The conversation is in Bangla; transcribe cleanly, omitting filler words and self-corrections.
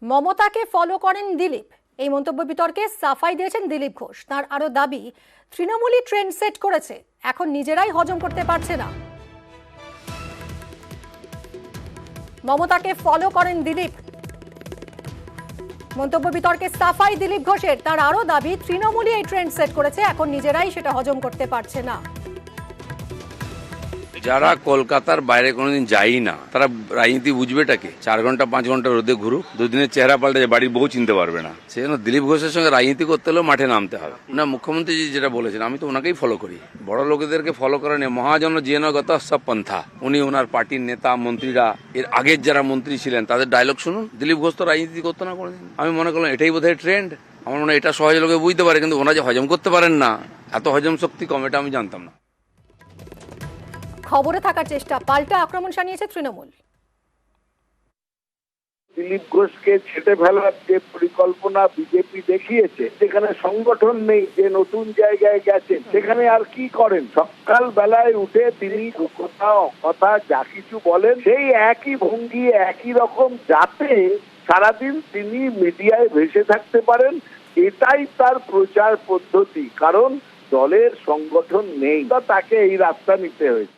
মমতাকে ফলো করেন দিলীপ। এই মন্তব্য বিতর্কে সাফাই দিয়েছেন দিলীপ ঘোষ। তার আরো দাবি, তৃণমূলই ট্রেন্ড সেট করেছে, এখন নিজেরাই হজম করতে পারছে না। মমতাকে ফলো করেন দিলীপ। মন্তব্য বিতর্কে সাফাই দিলীপ ঘোষের। তার আরো দাবি, তৃণমূলই এই ট্রেন্ড সেট করেছে, এখন নিজেরাই সেটা হজম করতে পারছে না। যারা কলকাতার বাইরে কোনোদিন যাই না, তারা রাজনীতি বুঝবেটাকে? 4 ঘন্টা 5 ঘন্টা রোদে ঘুরুক, দুদিনের চেহারা পাল্টে বাড়ির বউ চিনতে পারবে না। সেজন্য দিলীপ ঘোষের সঙ্গে রাজনীতি করতে হলেও মাঠে নামতে হবে না। মুখ্যমন্ত্রী যেটা বলেছেন, আমি তো ওনাকেই ফলো করি। বড় লোকেদেরকে ফলো করা নিয়ে মহাজন জিয়নগত সব পন্থা। উনি ওনার পার্টির নেতা মন্ত্রীরা, এর আগের যারা মন্ত্রী ছিলেন তাদের ডায়লগ শুনুন। দিলীপ ঘোষ তো রাজনীতি করতো না কোনোদিন। আমি মনে করলাম এটাই বোধহয় ট্রেন্ড। আমার মনে হয় এটা সহজ লোকে বুঝতে পারে, কিন্তু ওনারা যে হজম করতে পারেন না, এত হজম শক্তি কম, এটা আমি জানতাম না। খবরে থাকার চেষ্টা, পাল্টা আক্রমণ শানিয়েছে তৃণমূল। দিলীপ ঘোষকে ছেটে ফেলার যে পরিকল্পনা বিজেপি দেখিয়েছে, যেখানে সংগঠন নেই, যে নতুন জায়গায় গেছেন, সেখানে আর কি করেন? সকাল বেলায় উঠে তিনি কথা যা কিছু বলেন, সেই একই ভঙ্গি, একই রকম, যাতে সারাদিন তিনি মিডিয়ায় ভেসে থাকতে পারেন। এটাই তার প্রচার পদ্ধতি, কারণ দলের সংগঠন নেই, তাকে এই রাস্তা নিতে হয়েছে।